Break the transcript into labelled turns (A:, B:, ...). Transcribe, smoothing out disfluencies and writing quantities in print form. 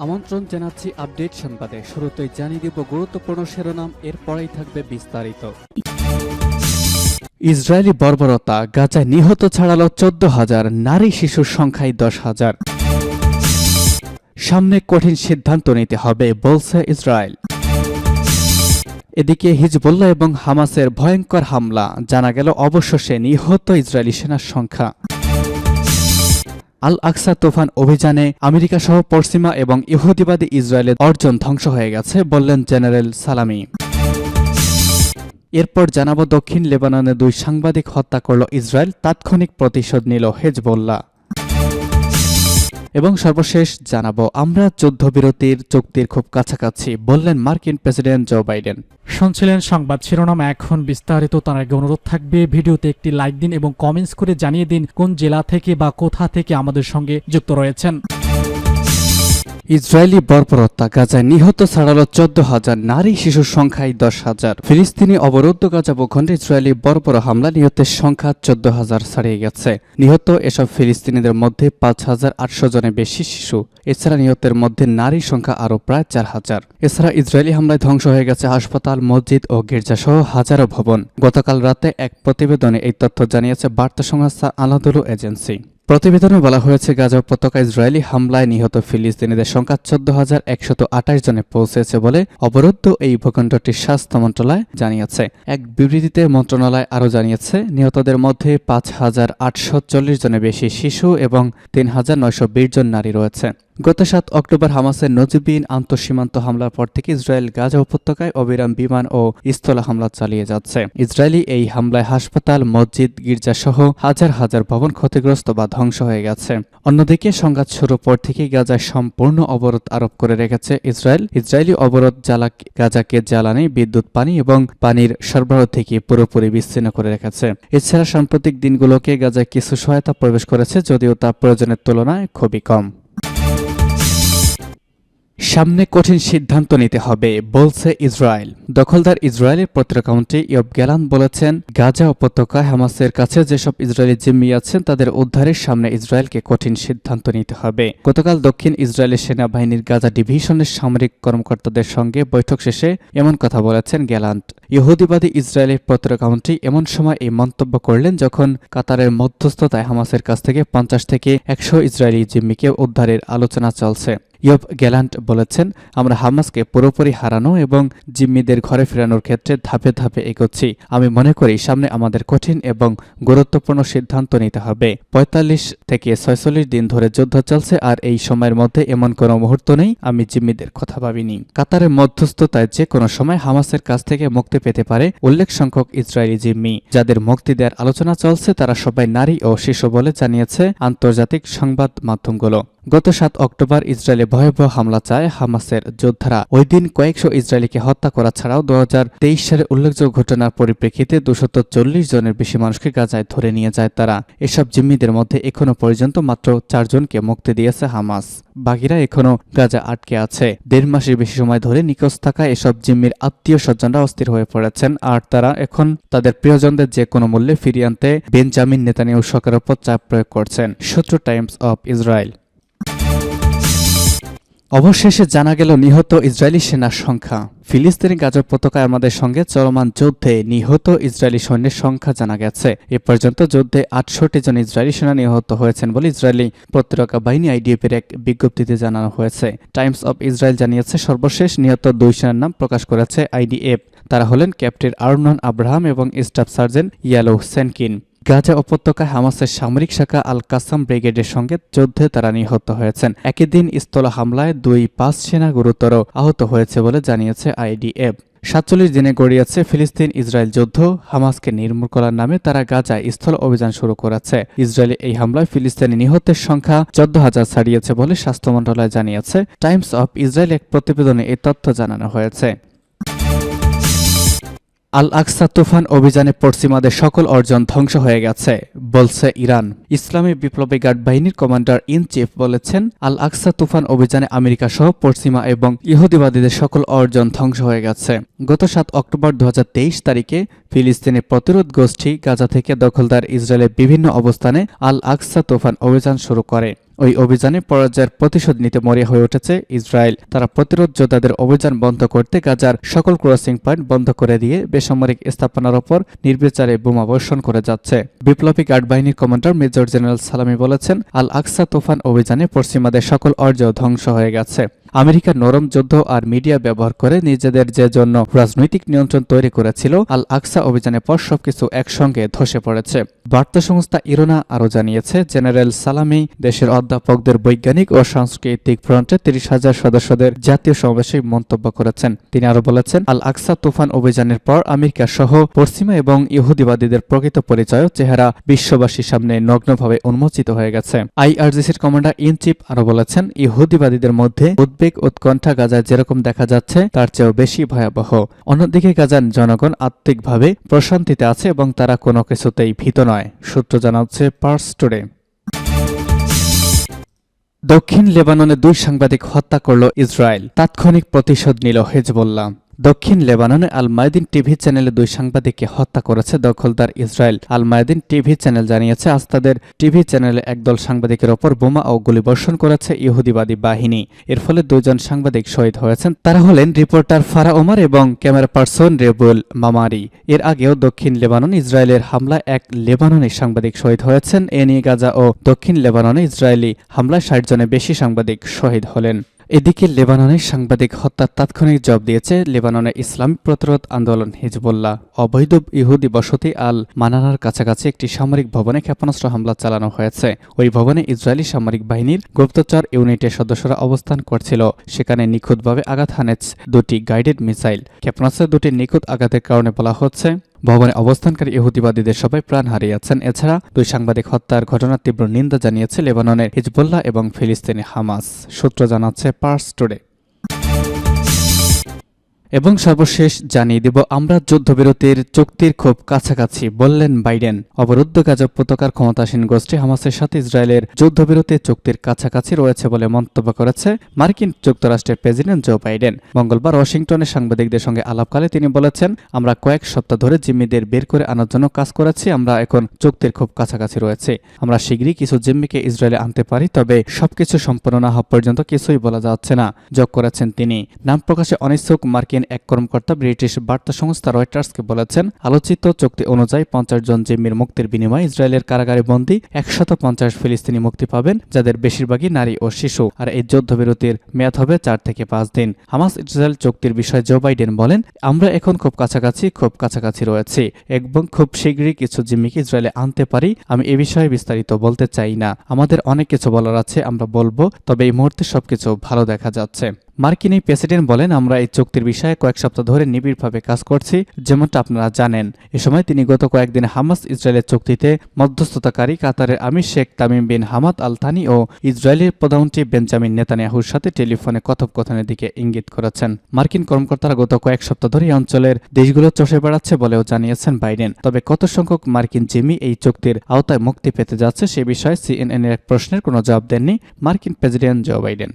A: আমন্ত্রণ জানাচ্ছি আপডেট সংবাদে। শুরুতেই জানিয়ে দিব গুরুত্বপূর্ণ শিরোনাম, এরপরেই থাকবে বিস্তারিত। ইসরায়েলি বর্বরতা, গাজায় নিহত ছাড়ালো 14,000, নারী শিশুর সংখ্যায় 10,000। সামনে কঠিন সিদ্ধান্ত নিতে হবে বলছে ইসরায়েল। এদিকে হিজবুল্লাহ এবং হামাসের ভয়ঙ্কর হামলা, জানা গেল অবশেষে নিহত ইসরায়েলি সেনার সংখ্যা। আল আকসা তুফান অভিযানে আমেরিকা সহ পশ্চিমা এবং ইহুদিবাদী ইসরায়েলের অর্জন ধ্বংস হয়ে গেছে বললেন জেনারেল সালামি। এরপর জানাবো দক্ষিণ লেবাননে 2 সাংবাদিক হত্যা করল ইসরায়েল, তাৎক্ষণিক প্রতিশোধ নিল হিজবুল্লাহ। এবং সর্বশেষ জানাবো আমরা যুদ্ধবিরতির চুক্তির খুব কাছাকাছি বললেন মার্কিন প্রেসিডেন্ট জো বাইডেন।
B: শুনছিলেন সংবাদ শিরোনাম, এখন বিস্তারিত। তার আগে অনুরোধ থাকবে ভিডিওতে একটি লাইক দিন এবং কমেন্টস করে জানিয়ে দিন কোন জেলা থেকে বা কোথা থেকে আমাদের সঙ্গে যুক্ত রয়েছেন।
A: ইসরায়েলি বর্বরতা, গাজায় নিহত ছাড়ালো 14,000, নারী শিশুর সংখ্যায় 10,000। ফিলিস্তিনি অবরুদ্ধ গাজা ভূখণ্ডে ইসরায়েলি বর্বর হামলা নিহতের সংখ্যা 14,000 ছাড়িয়ে গেছে। নিহত এসব ফিলিস্তিনিদের মধ্যে 5,800 জনের বেশি শিশু। এছাড়া নিহতের মধ্যে নারীর সংখ্যা আরও প্রায় 4,000। এছাড়া ইসরায়েলি হামলায় ধ্বংস হয়ে গেছে হাসপাতাল, মসজিদ ও গির্জাসহ হাজারো ভবন। গতকাল রাতে এক প্রতিবেদনে এই তথ্য জানিয়েছে বার্তা সংস্থা আনাদোলু এজেন্সি। প্রতিবেদনে বলা হয়েছে গাজা উপত্যকা ইসরায়েলি হামলায় নিহত ফিলিস্তিনিদের সংখ্যা 14,128 জনে পৌঁছেছে বলে অবরুদ্ধ এই ভূখণ্ডটির স্বাস্থ্য মন্ত্রণালয় জানিয়েছে। এক বিবৃতিতে মন্ত্রণালয় আরও জানিয়েছে নিহতদের মধ্যে 5,840 জনের বেশি শিশু এবং 3,920 জন নারী রয়েছে। গত 7 অক্টোবর হামাসের নজিবিন আন্তঃসীমান্ত হামলার পর থেকে ইসরায়েল গাজা উপত্যকায় অবিরাম বিমান ও স্থল হামলা চালিয়ে যাচ্ছে। ইসরায়েলি এই হামলায় হাসপাতাল, মসজিদ, গির্জাসহ হাজার হাজার ভবন ক্ষতিগ্রস্ত বা ধ্বংস হয়ে গেছে। অন্যদিকে সংঘাত শুরুর পর থেকেই গাজায় সম্পূর্ণ অবরোধ আরোপ করে রেখেছে ইসরায়েল। ইসরায়েলি অবরোধ গাজাকে জ্বালানি, বিদ্যুৎ, পানি এবং পানির সরবরাহ থেকে পুরোপুরি বিচ্ছিন্ন করে রেখেছে। এছাড়া সাম্প্রতিক দিনগুলোকে গাজায় কিছু সহায়তা প্রবেশ করেছে, যদিও তা প্রয়োজনের তুলনায় খুবই কম। সামনে কঠিন সিদ্ধান্ত নিতে হবে বলছে ইসরায়েল। দখলদার ইসরায়েলের প্রতিরক্ষামন্ত্রী ইয়োব গ্যালান্ট বলেছেন, গাজা উপত্যকায় হামাসের কাছে যেসব ইসরায়েলি জিম্মি আছেন তাদের উদ্ধারের সামনে ইসরায়েলকে কঠিন সিদ্ধান্ত নিতে হবে। গতকাল দক্ষিণ ইসরায়েলের সেনাবাহিনীর গাজা ডিভিশনের সামরিক কর্মকর্তাদের সঙ্গে বৈঠক শেষে এমন কথা বলেছেন গ্যালান্ট। ইহুদিবাদী ইসরায়েলের প্রতিরক্ষামন্ত্রী এমন সময় এই মন্তব্য করলেন যখন কাতারের মধ্যস্থতায় হামাসের কাছ থেকে 50 থেকে 100 ইসরায়েলি জিম্মিকে উদ্ধারের আলোচনা চলছে। ইয়োব গ্যালান্ট বলেছেন, আমরা হামাসকে পুরোপুরি হারানো এবং জিম্মিদের ঘরে ফেরানোর ক্ষেত্রে ধাপে ধাপে এগোচ্ছি। আমি মনে করি সামনে আমাদের কঠিন এবং গুরুত্বপূর্ণ সিদ্ধান্ত নিতে হবে। 45 থেকে 46 দিন ধরে যুদ্ধ চলছে, আর এই সময়ের মধ্যে এমন কোনো মুহূর্ত নেই আমি জিম্মিদের কথা ভাবিনি। কাতারের মধ্যস্থতায় যে কোনো সময় হামাসের কাছ থেকে মুক্তি পেতে পারে উল্লেখ সংখ্যক ইসরায়েলি জিম্মি। যাদের মুক্তি দেওয়ার আলোচনা চলছে তারা সবাই নারী ও শিশু বলে জানিয়েছে আন্তর্জাতিক সংবাদ মাধ্যমগুলো। গত 7 অক্টোবর ইসরায়েলে ভয়াবহ হামলা চায় হামাসের যোদ্ধারা। ওই দিন কয়েকশো ইসরায়েলিকে হত্যা করা ছাড়াও 2023 সালের উল্লেখযোগ্য ঘটনার পরিপ্রেক্ষিতে 240 জনের বেশি মানুষকে গাজায় ধরে নিয়ে যায় তারা। এসব জিম্মিদের মধ্যে এখনো পর্যন্ত মাত্র 4 জনকে মুক্তি দিয়েছে হামাস। বাকিরা এখনো গাজা আটকে আছে। 1.5 মাসের বেশি সময় ধরে নিখোঁজ থাকা এসব জিম্মির আত্মীয় স্বজনরা অস্থির হয়ে পড়েছেন, আর তারা এখন তাদের প্রিয়জনদের যে কোনো মূল্যে ফিরিয়ে আনতে বেঞ্জামিন নেতানিয়াহু সরকারের উপর চাপ প্রয়োগ করছেন। সূত্র টাইমস অফ ইসরায়েল। অবশেষে জানা গেল নিহত ইসরায়েলি সেনার সংখ্যা। ফিলিস্তিনি গাজা উপত্যকায় আমাদের সঙ্গে চলমান যুদ্ধে নিহত ইসরায়েলি সৈন্যের সংখ্যা জানা গেছে। এ পর্যন্ত যুদ্ধে 68 জন ইসরায়েলি সেনা নিহত হয়েছেন বলে ইসরায়েলি প্রতিরক্ষা বাহিনী IDF-এর এক বিজ্ঞপ্তিতে জানানো হয়েছে। টাইমস অফ ইসরায়েল জানিয়েছে সর্বশেষ নিহত 2 সেনার নাম প্রকাশ করেছে IDF। তারা হলেন ক্যাপ্টেন আরনন আব্রাহাম এবং স্টাফ সার্জেন্ট ইয়ালো সেনকিন। গাজা উপত্যকায় হামাসের সামরিক শাখা আল কাসাম ব্রিগেডের সঙ্গে যুদ্ধে তারা নিহত হয়েছেন। একই দিন স্থল হামলায় 5 সেনা গুরুতর আহত হয়েছে বলে জানিয়েছে IDF। 47 দিনে গড়িয়েছে ফিলিস্তিন ইসরায়েল যুদ্ধ। হামাসকে নির্মূল করার নামে তারা গাজায় স্থল অভিযান শুরু করেছে। ইসরায়েলি এই হামলায় ফিলিস্তিনি নিহতের সংখ্যা 14,000 ছাড়িয়েছে বলে স্বাস্থ্য মন্ত্রণালয় জানিয়েছে। টাইমস অফ ইসরায়েল এক প্রতিবেদনে এই তথ্য জানানো হয়েছে। আল আকসা তুফান অভিযানে পশ্চিমাদের সকল অর্জন ধ্বংস হয়ে গেছে বলছে ইরান। ইসলামী বিপ্লবী গার্ড বাহিনীর কমান্ডার ইন চিফ বলেছেন, আল আকসা তুফান অভিযানে আমেরিকা সহ পশ্চিমা এবং ইহুদিবাদীদের সকল অর্জন ধ্বংস হয়ে গেছে। গত 7 অক্টোবর 2023 তারিখে ফিলিস্তিনি প্রতিরোধ গোষ্ঠী গাজা থেকে দখলদার ইসরায়েলের বিভিন্ন অবস্থানে আল আকসা তুফান অভিযান শুরু করে। ওই অভিযানে পরাজয়ের প্রতিশোধ নিতে মরিয়া হয়ে উঠেছে ইসরায়েল। তারা প্রতিরোধ যোদ্ধাদের অভিযান বন্ধ করতে গাজার সকল ক্রসিং পয়েন্ট বন্ধ করে দিয়ে বেসামরিক স্থাপনার ওপর নির্বিচারে বোমা বর্ষণ করে যাচ্ছে। বিপ্লবী গার্ড বাহিনীর কমান্ডার মেজর জেনারেল সালামি বলেছেন, আল আকসা তুফান অভিযানে পশ্চিমাদের সকল অর্জ ধ্বংস হয়ে গেছে। আমেরিকার নরম যুদ্ধ আর মিডিয়া ব্যবহার করে নিজেদের যে জন্য রাজনৈতিক নিয়ন্ত্রণ তৈরি করেছিল, আল আকসা অভিযানের পর সবকিছু একসঙ্গে ধসে পড়েছে। বার্তা সংস্থা ইরোনা আরও জানিয়েছে, জেনারেল সালামি দেশের অধ্যাপকদের বৈজ্ঞানিক ও সাংস্কৃতিক ফ্রন্টে 30,000 সদস্যদের জাতীয় সমাবেশে মন্তব্য করেছেন। তিনি আরও বলেছেন, আল আকসা তুফান অভিযানের পর আমেরিকা সহ পশ্চিমা এবং ইহুদিবাদীদের প্রকৃত পরিচয় ও চেহারা বিশ্ববাসীর সামনে নগ্নভাবে উন্মোচিত হয়ে গেছে। আইআরজিসির কমান্ডার ইন চিফ আরও বলেছেন, ইহুদিবাদীদের মধ্যে উদ্বেগ উৎকণ্ঠা গাজায় যেরকম দেখা যাচ্ছে তার চেয়েও বেশি ভয়াবহ। অন্যদিকে গাজার জনগণ আত্মিকভাবে প্রশান্তিতে আছে এবং তারা কোনো কিছুতেই ভীত নয়, সূত্র জানাচ্ছে পার্স টুডে। দক্ষিণ লেবাননে 2 সাংবাদিক হত্যা করল ইসরায়েল, তাৎক্ষণিক প্রতিশোধ নিল হিজবুল্লাহ। দক্ষিণ লেবাননে আল মায়াদিন টিভি চ্যানেলে 2 সাংবাদিককে হত্যা করেছে দখলদার ইসরায়েল। আল মায়াদিন টিভি চ্যানেল জানিয়েছে, আজ তাদের টিভি চ্যানেলে একদল সাংবাদিকের ওপর বোমা ও গুলিবর্ষণ করেছে ইহুদিবাদী বাহিনী। এর ফলে 2 জন সাংবাদিক শহীদ হয়েছেন। তারা হলেন রিপোর্টার ফারা ওমর এবং ক্যামেরা পার্সন রেবুল মামারি। এর আগেও দক্ষিণ লেবানন ইসরায়েলের হামলায় 1 লেবাননি সাংবাদিক শহীদ হয়েছেন। এ নিয়ে গাজা ও দক্ষিণ লেবাননে ইসরায়েলি হামলায় 60 জনের বেশি সাংবাদিক শহীদ হলেন। এদিকে লেবাননের সাংবাদিক হত্যার তাৎক্ষণিক জবাব দিয়েছে লেবাননের ইসলামিক প্রতিরোধ আন্দোলন হিজবুল্লাহ। অবৈধ ইহুদি বসতি আল মানানার কাছাকাছি একটি সামরিক ভবনে ক্ষেপণাস্ত্র হামলা চালানো হয়েছে। ওই ভবনে ইসরায়েলি সামরিক বাহিনীর গুপ্তচর ইউনিটের সদস্যরা অবস্থান করছিল। সেখানে নিখুঁতভাবে আঘাত হানেছে 2টি গাইডেড মিসাইল। ক্ষেপণাস্ত্রের 2টি নিখুঁত আঘাতের কারণে বলা হচ্ছে ভবনে অবস্থানকারী ইহুদিবাদীদের সবাই প্রাণ হারিয়েছেন। এছাড়া 2 সাংবাদিক হত্যার ঘটনার তীব্র নিন্দা জানিয়েছে লেবাননের হিজবুল্লাহ এবং ফিলিস্তিনি হামাস, সূত্র জানাচ্ছে পার্স টুডে। এবং সর্বশেষ জানিয়ে দিব, আমরা যুদ্ধবিরতির চুক্তির খুব কাছাকাছি, বললেন বাইডেন। অবরুদ্ধ গাজা উপত্যকার ক্ষমতাসীন গোষ্ঠী হামাসের সাথে ইসরায়েলের যুদ্ধবিরতি চুক্তির কাছাকাছি রয়েছে বলে মন্তব্য করেছে মার্কিন যুক্তরাষ্ট্রের প্রেসিডেন্ট জো বাইডেন। মঙ্গলবার ওয়াশিংটনে সাংবাদিকদের সঙ্গে আলাপকালে তিনি বলেছেন, আমরা কয়েক সপ্তাহ ধরে জিম্মিদের বের করে আনার জন্য কাজ করেছি। আমরা এখন চুক্তির খুব কাছাকাছি রয়েছে। আমরা শীঘ্রই কিছু জিম্মিকে ইসরায়েলে আনতে পারি, তবে সবকিছু সম্পন্ন না হওয়া পর্যন্ত কিছুই বলা যাচ্ছে না, যোগ করেছেন তিনি। নাম প্রকাশে অনিচ্ছুক মার্কিন এক কর্মকর্তা ব্রিটিশ বার্তা সংস্থা রয়টার্সকে বলেছেন, আলোচিত চুক্তি অনুযায়ী 50 জন জিম্মির মুক্তির বিনিময়ে ইসরায়েলের কারাগারে বন্দী 150 ফিলিস্তিনি মুক্তি পাবেন, যাদের বেশিরভাগই নারী ও শিশু। আর এই যুদ্ধবিরতির মেয়াদ হবে 4 থেকে 5 দিন। হামাস ইসরায়েল চুক্তির বিষয়ে জো বাইডেন বলেন, আমরা এখন খুব কাছাকাছি রয়েছি এবং খুব শীঘ্রই কিছু জিম্মিকে ইসরায়েলে আনতে পারি। আমি এ বিষয়ে বিস্তারিত বলতে চাই না। আমাদের অনেক কিছু বলার আছে, আমরা বলবো, তবে এই মুহূর্তে সবকিছু ভালো দেখা যাচ্ছে। মার্কিন এই প্রেসিডেন্ট বলেন, আমরা এই চুক্তির বিষয়ে কয়েক সপ্তাহ ধরে নিবিড়ভাবে কাজ করছি, যেমনটা আপনারা জানেন। এ সময় তিনি গত কয়েকদিন হামাস ইসরায়েলের চুক্তিতে মধ্যস্থতাকারী কাতারের আমির Sheikh Tamim bin Hamad Al Thani ও ইসরায়েলের প্রধানমন্ত্রী বেঞ্জামিন নেতানিয়াহুর সাথে টেলিফোনে কথোপকথনের দিকে ইঙ্গিত করেছেন। মার্কিন কর্মকর্তারা গত কয়েক সপ্তাহ ধরে এই অঞ্চলের দেশগুলো চষে বেড়াচ্ছে বলেও জানিয়েছেন বাইডেন। তবে কত সংখ্যক মার্কিন জিম্মি এই চুক্তির আওতায় মুক্তি পেতে যাচ্ছে সে বিষয়ে সিএনএন এর এক প্রশ্নের কোনো জবাব দেননি মার্কিন প্রেসিডেন্ট জো বাইডেন।